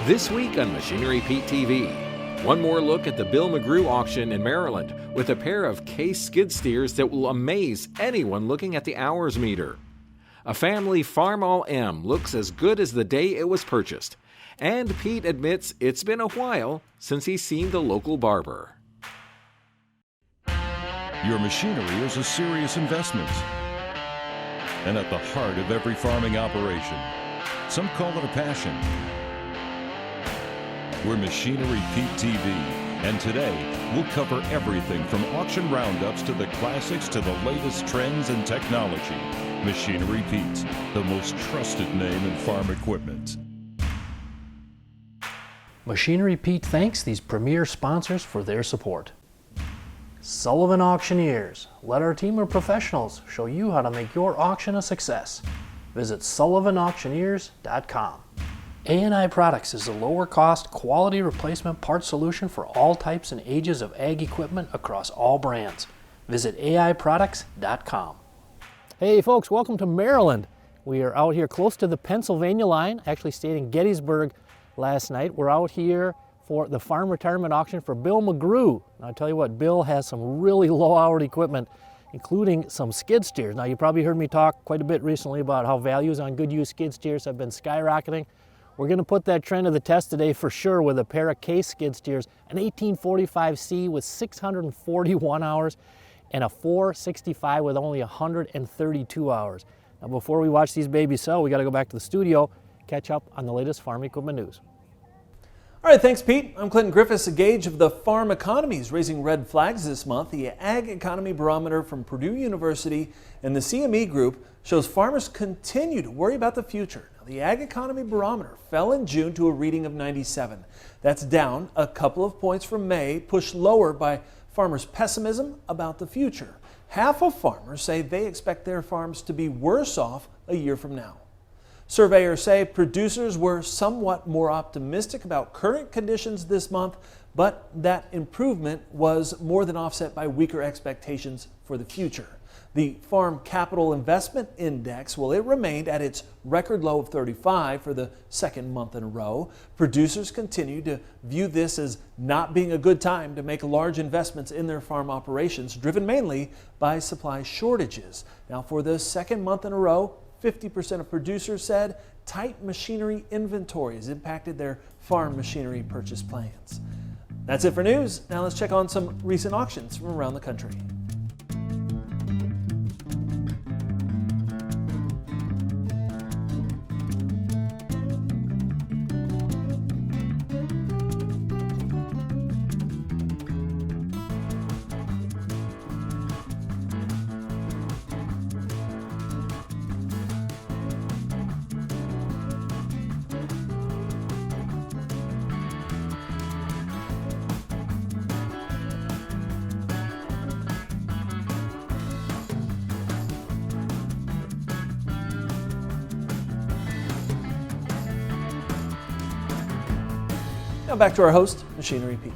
This week on Machinery Pete TV, one more look at the Bill McGrew auction in Maryland with a pair of case skid steers that will amaze anyone looking at the hours meter. A family Farmall M looks as good as the day it was purchased, and Pete admits it's been a while since he's seen the local barber. Your machinery is a serious investment and at the heart of every farming operation. Some call it a passion. We're Machinery Pete TV, and today we'll cover everything from auction roundups to the classics to the latest trends and technology. Machinery Pete, the most trusted name in farm equipment. Machinery Pete thanks these premier sponsors for their support. Sullivan Auctioneers. Let our team of professionals show you how to make your auction a success. Visit sullivanauctioneers.com. A&I Products is a lower-cost, quality replacement parts solution for all types and ages of ag equipment across all brands. Visit aiproducts.com. Hey folks, welcome to Maryland. We are out here close to the Pennsylvania line, actually stayed in Gettysburg last night. We're out here for the farm retirement auction for Bill McGrew. Now, I'll tell you what, Bill has some really low-hour equipment, including some skid steers. Now, you probably heard me talk quite a bit recently about how values on good used skid steers have been skyrocketing. We're going to put that trend to the test today for sure with a pair of case skid steers, an 1845C with 641 hours and a 465 with only 132 hours. Now before we watch these babies sell, we got to go back to the studio, catch up on the latest farm equipment news. All right, thanks Pete. I'm Clinton Griffiths. A gauge of the farm economy is raising red flags this month. The Ag Economy Barometer from Purdue University and the CME Group shows farmers continue to worry about the future. Now, the Ag Economy Barometer fell in June to a reading of 97. That's down a couple of points from May, pushed lower by farmers' pessimism about the future. Half of farmers say they expect their farms to be worse off a year from now. Surveyors say producers were somewhat more optimistic about current conditions this month, but that improvement was more than offset by weaker expectations for the future. The Farm Capital Investment Index, well, it remained at its record low of 35 for the second month in a row. Producers continue to view this as not being a good time to make large investments in their farm operations, driven mainly by supply shortages. Now, for the second month in a row, 50% of producers said tight machinery inventory has impacted their farm machinery purchase plans. That's it for news. Now let's check on some recent auctions from around the country. Now back to our host, Machinery Pete.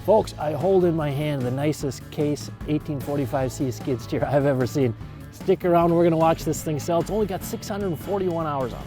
Folks, I hold in my hand the nicest case 1845C skid steer I've ever seen. Stick around, we're going to watch this thing sell. It's only got 641 hours on it.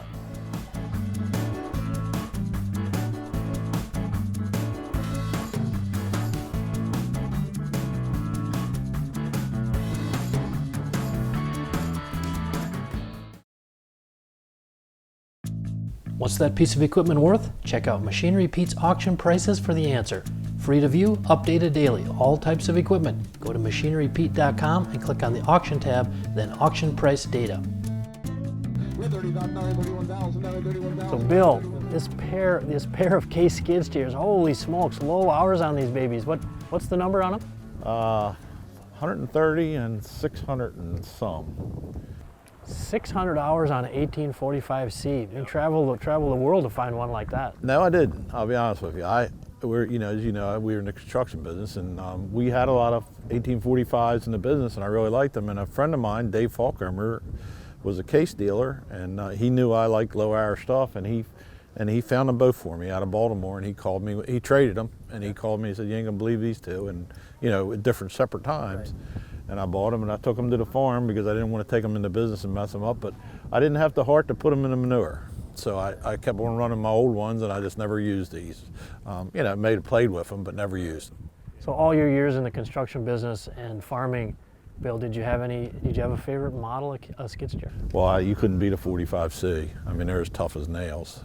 What's that piece of equipment worth? Check out Machinery Pete's auction prices for the answer. Free to view, updated daily, all types of equipment. Go to machinerypete.com and click on the auction tab, then auction price data. So Bill, this pair of case skid steers, holy smokes, low hours on these babies. What's the number on them? 130 and 600 and some. 600 hours on an 1845C. You travel the world to find one like that. No, I didn't. I'll be honest with you. As you know, we were in the construction business, and we had a lot of 1845s in the business, and I really liked them. And a friend of mine, Dave Falkheimer, was a case dealer, and he knew I liked low-hour stuff, and he found them both for me out of Baltimore. And he called me. He traded them, and he called me and said, "You ain't gonna believe these two," and at different separate times. Right. And I bought them and I took them to the farm because I didn't want to take them into business and mess them up, but I didn't have the heart to put them in the manure. So I kept on running my old ones, and I just never used these. You know, played with them, but never used them. So all your years in the construction business and farming, Bill, did you have a favorite model of skid steer? Well, you couldn't beat a 45C. I mean, they're as tough as nails.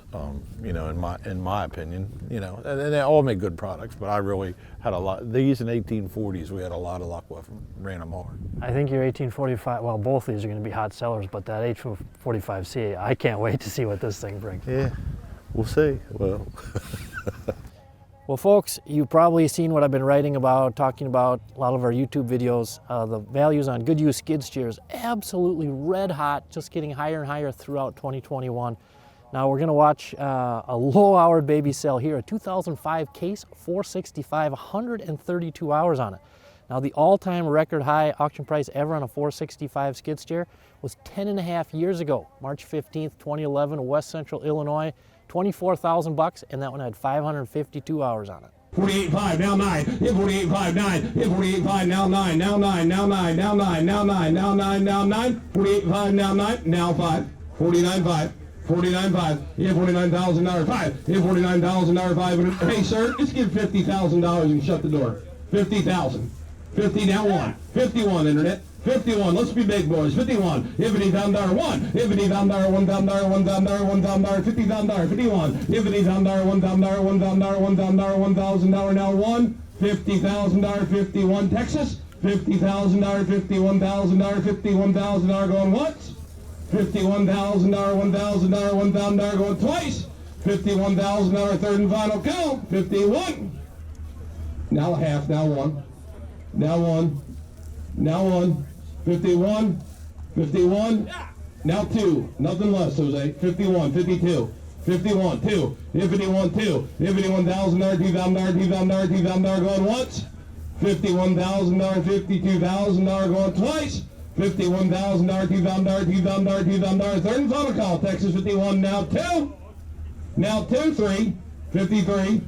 You know, in my opinion. You know, and they all make good products, but I really had a lot. These in 1840s, we had a lot of luck with them. Ran them hard. I think your 1845. Well, both of these are going to be hot sellers, but that 1845C, I can't wait to see what this thing brings. Yeah, we'll see. Well. Well, folks, you've probably seen what I've been writing about, talking about a lot of our YouTube videos. The values on good used skid steers, absolutely red hot, just getting higher and higher throughout 2021. Now we're gonna watch a low-hour baby sale here, a 2005 Case 465, 132 hours on it. Now the all-time record high auction price ever on a 465 skid steer was 10.5 years ago, March 15th, 2011, West Central Illinois. $24,000, and that one had 552 hours on it. 48.5, now 9, hit 48.5, 9, hit 48.5, now 9, now 9, now 9, now 9, now 9, now 9, now 9, 48.5, now 9, now 5, 49.5, 49.5, hit $49,000, 5, hit $49,000, 5. Hey, sir, let's give $50,000 and shut the door. 50,000. 50, now 1. 51, internet. 51, let's be big boys. 51, $50,000, 1, $50,000, $1,000, $1,000, $50,000, 51, $50,000, $1,000, $1,000, $1,000, now 1, $50,000, 51, Texas, $50,000, $51,000, $51,000 going once, $51,000, $1,000, $1,000 going twice, $51,000 third and final count, 51. Now a half, now 1, now 1, now 1. 51, 51, now 2, nothing less, Jose, 51, 52, 51, 2, 51, 2, $51,000, $2,000, $2,000, $2,000 going once, $51,000, $52,000 going twice, $51,000, $2,000, $2,000, $2,000, third and final call, Texas 51, now 2, now 2, 3, 53,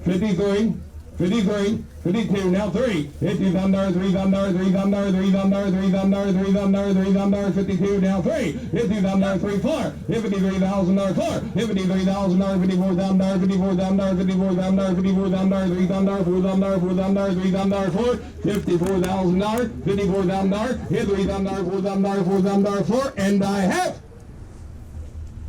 53, 53, 52, now 3, hit $2,000, $3,000, $3,000, $3,000, $3,000, $3,000, 52, now 3, hit $2,000, 3, 4, hit $53,000, 4, hit $53,000, $54,000, $54,000, $54,000, $54,000, $3,000, $4,000, $4,000, $3,000, 4, $54,000, $54,000, hit $3,000, $4,000, $4,000, 4, and I have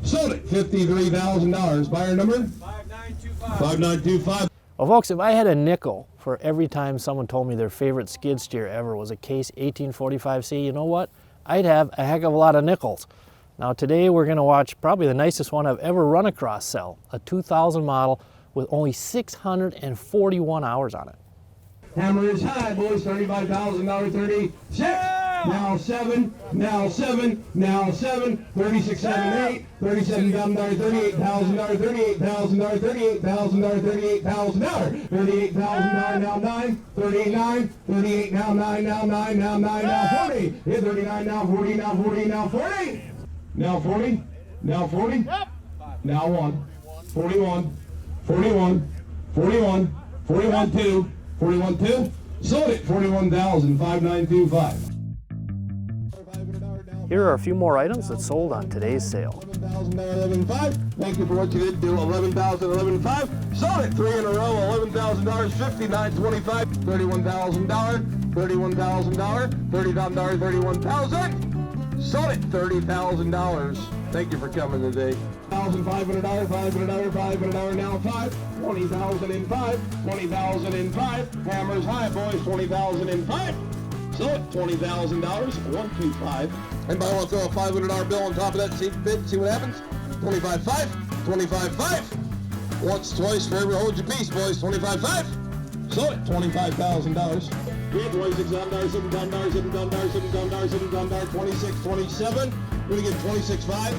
sold it, $53,000. Buyer number? 5925. 5925. Well, folks, if I had a nickel for every time someone told me their favorite skid steer ever was a Case 1845C, you know what? I'd have a heck of a lot of nickels. Now today we're going to watch probably the nicest one I've ever run across sell, a 2000 model with only 641 hours on it. Hammer is high, boys, $35,000, 36. Now 7, now 7, now 7, 36, 7, 8, $37,000, $38,000, $38,000, $38,000, $38,000, $38,000, now 9, 39, 38, now 9, now 9, now 9, now 40, hit 39, now 40, now 40, now 40, now 40, now 40, now 1, 41, 41, 41, 41, 2, 41, 2, sold it, 41,000, 5925. Here are a few more items that sold on today's sale. $11,500. Thank you for what you did do. $11,000, sold it 3 in a row. $11,000, $59.25. $31,000, $31,000, $30,000, $31,000. Sold it $30,000. Thank you for coming today. $1,500, $500, now 5. $20,005, $20,005. Hammers high, boys. $20,005. So at $20,000, 125. Anybody want to throw a $500 bill on top of that, see what happens? 25.5, 25.5. Once, twice, forever hold your peace, boys. 25.5. So at $25,000. Yeah, boys, $6,000, $7,000, $7,000, $7,000, $7,000, 26, 27. We're gonna get 26.5.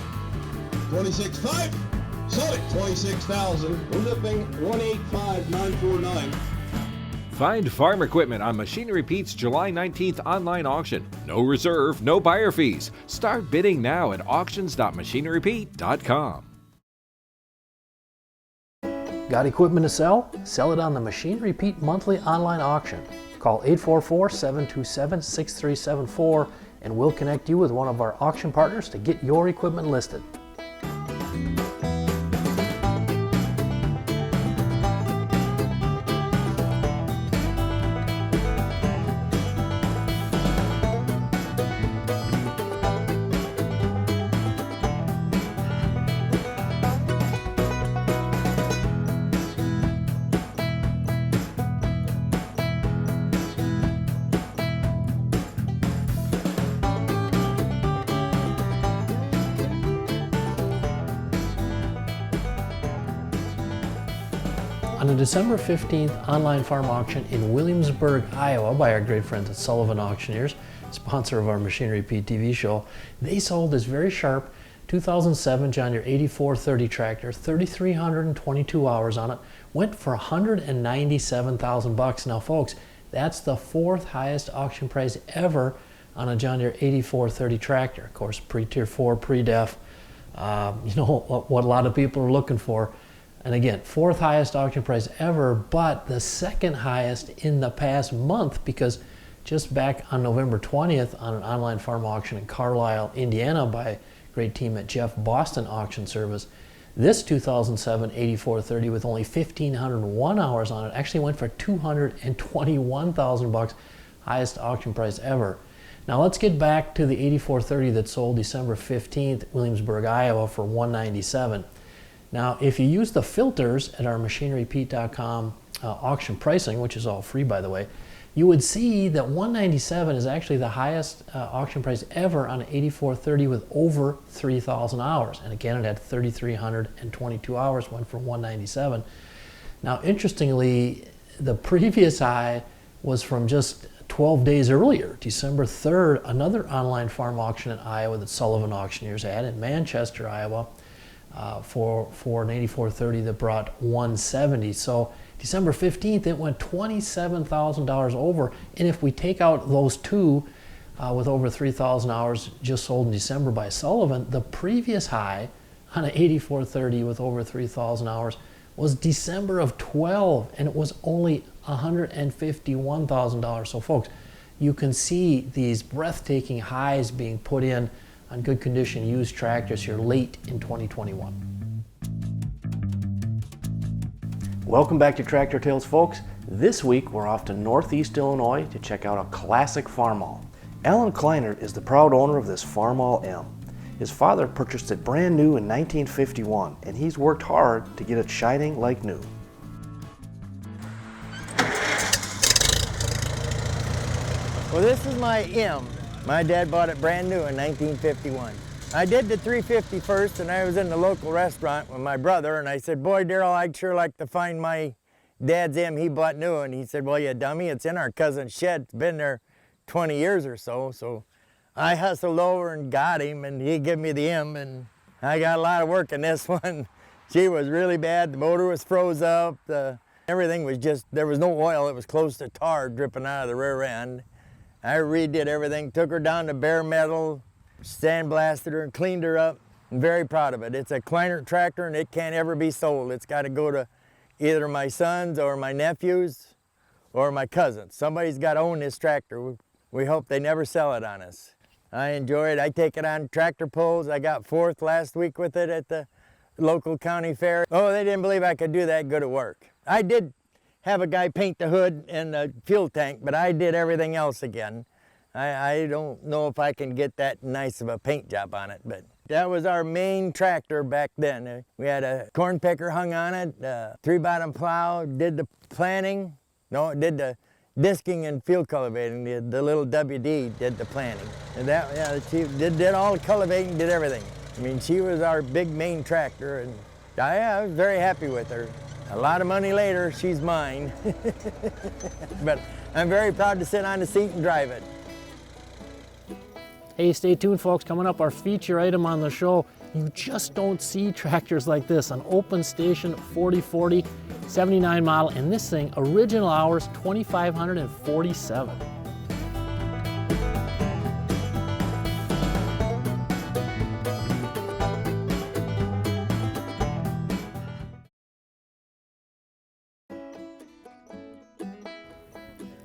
26.5. So at 26,000. We're lipping 185,949. Find farm equipment on Machinery Pete's July 19th online auction. No reserve, no buyer fees. Start bidding now at auctions.machinerypete.com. Got equipment to sell? Sell it on the Machinery Pete monthly online auction. Call 844-727-6374 and we'll connect you with one of our auction partners to get your equipment listed. On a December 15th online farm auction in Williamsburg, Iowa by our great friends at Sullivan Auctioneers, sponsor of our Machinery Pete TV show, they sold this very sharp 2007 John Deere 8430 tractor, 3,322 hours on it, went for $197,000. Now folks, that's the fourth highest auction price ever on a John Deere 8430 tractor. Of course, pre-tier 4, pre-def, you know what a lot of people are looking for. And again, fourth highest auction price ever, but the second highest in the past month, because just back on November 20th on an online farm auction in Carlisle, Indiana by a great team at Jeff Boston Auction Service, this 2007 8430 with only 1,501 hours on it actually went for $221,000, highest auction price ever. Now let's get back to the 8430 that sold December 15th, Williamsburg, Iowa for $197,000. Now, if you use the filters at our machinerypete.com auction pricing, which is all free by the way, you would see that $197,000 is actually the highest auction price ever on an 8430 with over 3,000 hours. And again, it had 3,322 hours, went for $197,000. Now, interestingly, the previous high was from just 12 days earlier, December 3rd, another online farm auction in Iowa that Sullivan Auctioneers had in Manchester, Iowa, for an 8430 that brought $170,000. So December 15th, it went $27,000 over. And if we take out those two with over 3,000 hours just sold in December by Sullivan, the previous high on an 8430 with over 3,000 hours was December of 12, and it was only $151,000. So folks, you can see these breathtaking highs being put in on good condition used tractors here late in 2021. Welcome back to Tractor Tales, folks. This week we're off to Northeast Illinois to check out a classic Farmall. Alan Kleinert is the proud owner of this Farmall M. His father purchased it brand new in 1951, and he's worked hard to get it shining like new. Well, this is my M. My dad bought it brand new in 1951. I did the 350 first, and I was in the local restaurant with my brother, and I said, boy, Darrell, I'd sure like to find my dad's M he bought new. And he said, well, you dummy, it's in our cousin's shed. It's been there 20 years or so. So I hustled over and got him, and he gave me the M, and I got a lot of work in this one. She was really bad. The motor was froze up. Everything was just, there was no oil. It was close to tar dripping out of the rear end. I redid everything, took her down to bare metal, sandblasted her and cleaned her up. I'm very proud of it. It's a Kleinert tractor, and it can't ever be sold. It's got to go to either my sons or my nephews or my cousins. Somebody's got to own this tractor. We hope they never sell it on us. I enjoy it. I take it on tractor pulls. I got fourth last week with it at the local county fair. Oh, they didn't believe I could do that good at work. I did have a guy paint the hood and the fuel tank, but I did everything else again. I don't know if I can get that nice of a paint job on it, but that was our main tractor back then. We had a corn picker hung on it, three-bottom plow, did the planting, did the disking and field cultivating. The little WD did the planting. And that, yeah, she did all the cultivating, did everything. I mean, she was our big main tractor, and I was very happy with her. A lot of money later, she's mine. But I'm very proud to sit on the seat and drive it. Hey, stay tuned, folks. Coming up, our feature item on the show. You just don't see tractors like this. An open station 4040, 79 model, and this thing, original hours, 2,547.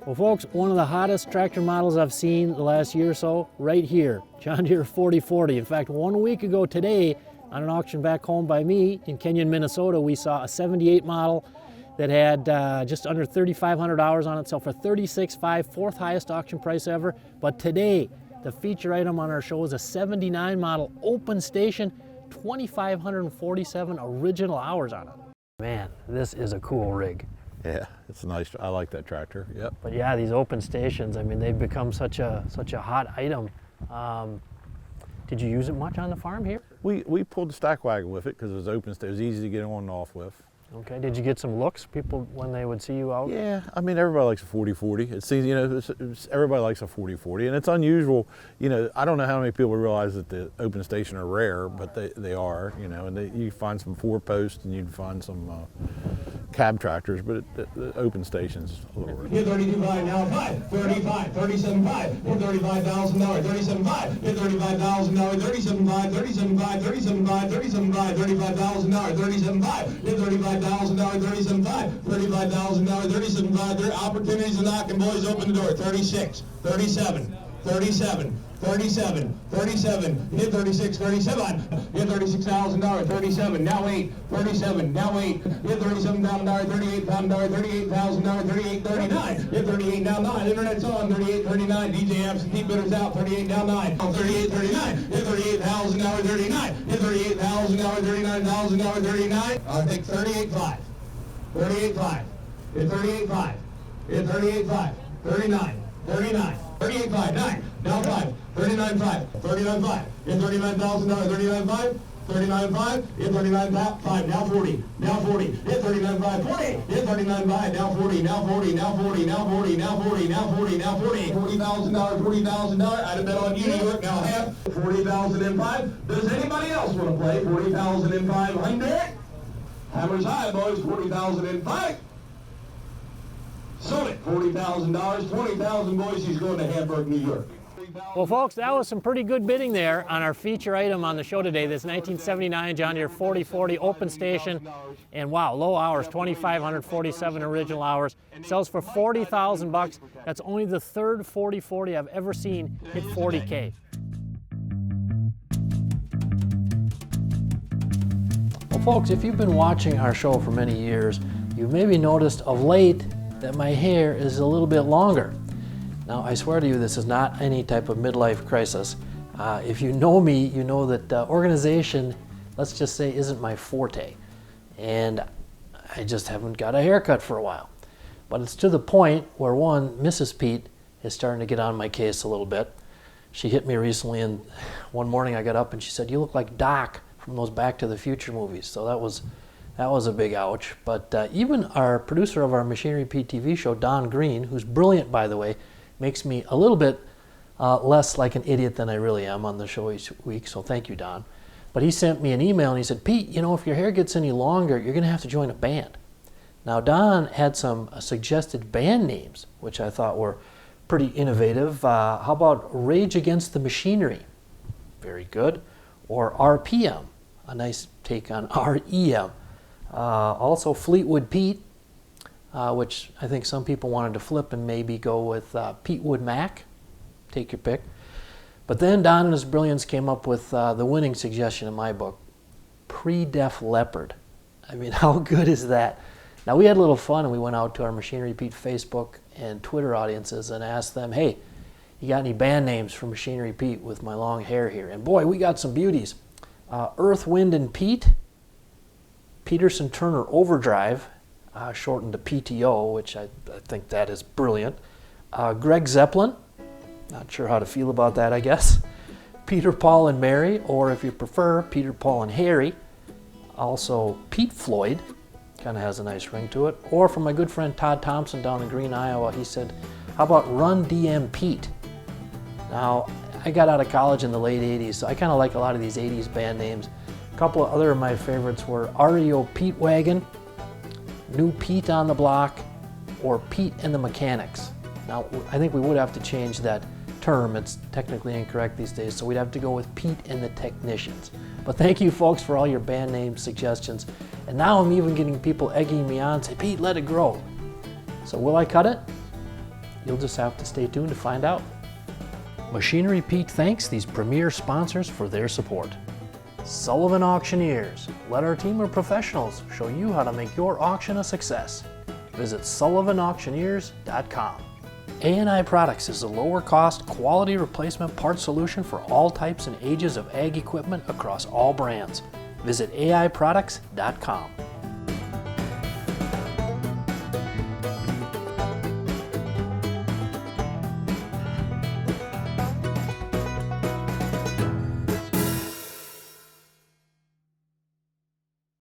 Well, folks, one of the hottest tractor models I've seen the last year or so, right here, John Deere 4040. In fact, 1 week ago today, on an auction back home by me in Kenyon, Minnesota, we saw a 78 model that had just under 3,500 hours on it, so for $36,500, fourth highest auction price ever. But today, the feature item on our show is a 79 model open station, 2,547 original hours on it. Man, this is a cool rig. Yeah, it's nice. I like that tractor. Yep. But yeah, these open stations, I mean, they've become such a hot item. Did you use it much on the farm here? We pulled the stack wagon with it because it was open. It was easy to get on and off with. Okay, did you get some looks, people, when they would see you out? Yeah, I mean, everybody likes a 40-40. It seems, you know, everybody likes a 40-40, and it's unusual. You know, I don't know how many people realize that the open station are rare, but they are, you know, and you find some 4-post and you'd find some cab tractors, but the open station's a little rare. Hit 32.5 now, 5, 35, 37.5, hit $35,000, 37.5, hit $35,000, 37.5, 37.5, 37.5, 37.5, $35,000, 37.5, hit $35,000, 37.5, $35,000, 37.5. Opportunities are knocking, boys. Open the door. 36, 37, 37. 37, 37, hit 36, 37, hit $36,000, 37, now 8, 37, now 8, hit $37,000, $38,000, $38,000, 38, 39, hit 38, now 9, internet's on, 38, 39, DJ absentee bidders out, 38, now 9, 38, 39, hit $38,000, 39, hit $38,000, $39,000, 39, I think 38.5, 38.5, hit 38.5, hit 38.5, 39, 39, 38.5, 9, now 5, 39.5, 39.5, hit $39,000, 39.5, 39.5, hit 39.5, now 40, now 40, hit 39.5, 40, hit 39.5, now 40, now 40, now 40, now 40, now 40, now 40, now 40, $40,000, $40,000, I'd have bet on you, New York, now half, 40,005, does anybody else want to play 40,500? Hammers high, boys, 40,005. Sold it, $40,000, 20,000, boys, he's going to Hamburg, New York. Well, folks, that was some pretty good bidding there on our feature item on the show today, this 1979 John Deere 4040 open station. And wow, low hours, 2,547 original hours. Sells for $40,000. That's only the third 4040 I've ever seen hit 40K. Well, folks, if you've been watching our show for many years, you've maybe noticed of late that my hair is a little bit longer. Now, I swear to you, this is not any type of midlife crisis. If you know me, you know that organization, let's just say, isn't my forte. And I just haven't got a haircut for a while. But it's to the point where Mrs. Pete is starting to get on my case a little bit. She hit me recently, and one morning I got up and she said, "You look like Doc from those Back to the Future movies." So that was a big ouch. But even our producer of our Machinery Pete TV show, Don Green, who's brilliant, by the way, makes me a little bit less like an idiot than I really am on the show each week, so thank you, Don. But he sent me an email and he said, "Pete, you know, if your hair gets any longer, you're going to have to join a band." Now, Don had some suggested band names, which I thought were pretty innovative. How about Rage Against the Machinery? Very good. Or RPM, a nice take on REM. Also Fleetwood Pete, which I think some people wanted to flip and maybe go with Petewood Mac. Take your pick. But then Don and his brilliance came up with the winning suggestion in my book, Pre-Def Leppard. I mean, how good is that? Now, we had a little fun and we went out to our Machinery Pete Facebook and Twitter audiences and asked them, "Hey, you got any band names for Machinery Pete with my long hair here?" And boy, we got some beauties. Earth, Wind, and Pete, Peterson Turner Overdrive, shortened to PTO, which I think that is brilliant. Greg Zeppelin, not sure how to feel about that, I guess. Peter, Paul, and Mary, or if you prefer, Peter, Paul, and Harry. Also, Pete Floyd, kind of has a nice ring to it. Or from my good friend Todd Thompson down in Green, Iowa, he said, "How about Run DM Pete?" Now, I got out of college in the late 80s, so I kind of like a lot of these 80s band names. A couple of other of my favorites were REO Pete Wagon, New Pete on the Block, or Pete and the Mechanics. Now, I think we would have to change that term. It's technically incorrect these days, so we'd have to go with Pete and the Technicians. But thank you, folks, for all your band name suggestions. And now I'm even getting people egging me on, say, "Pete, let it grow." So will I cut it? You'll just have to stay tuned to find out. Machinery Pete thanks these premier sponsors for their support. Sullivan Auctioneers. Let our team of professionals show you how to make your auction a success. Visit sullivanauctioneers.com. A&I Products is a lower-cost, quality replacement part solution for all types and ages of ag equipment across all brands. Visit aiproducts.com.